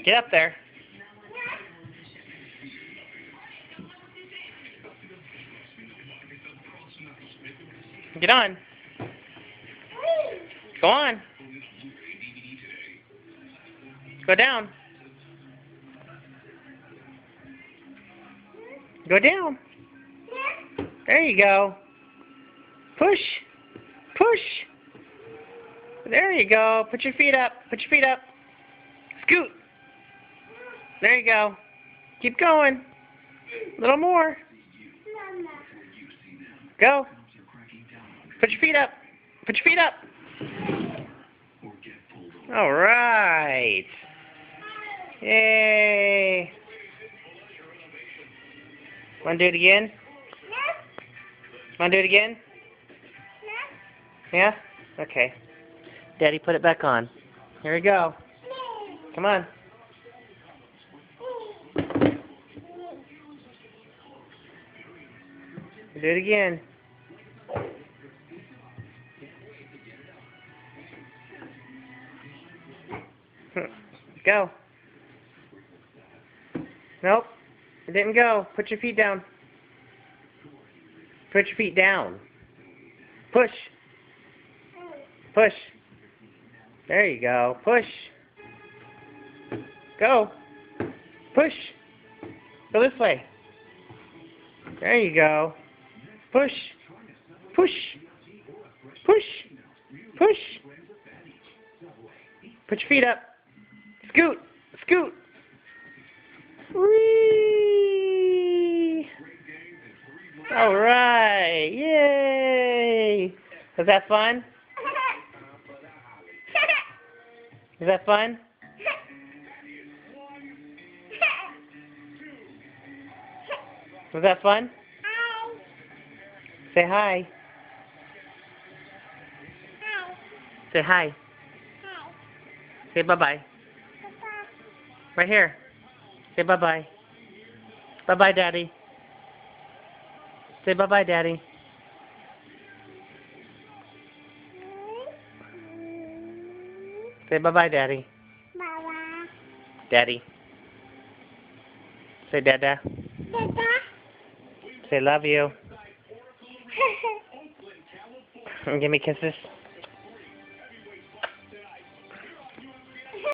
Get up there. Get on. Go on. Go down. Go down. There you go. Push. Push. There you go. Put your feet up. Put your feet up. Scoot. There you go. Keep going. A little more. Go. Put your feet up. Put your feet up. All right. Yay. Want to do it again? Want to do it again? Yeah? Okay. Daddy, put it back on. Here we go. Come on. Do it again. Go. Nope. It didn't go. Put your feet down. Put your feet down. Push. Push. There you go. Push. Go. Push. Go this way. There you go. Push. Push. Push. Push. Put your feet up. Scoot. Scoot. Whee! All right. Yay. Was that fun? Is that fun? Was that fun? Say hi. Say hi. Say bye-bye. Right here. Say bye-bye. Bye-bye, Daddy. Say bye-bye, Daddy. Say bye-bye, Daddy. Bye-bye. Daddy. Say Dada. Dada. Say love you. Give me kisses.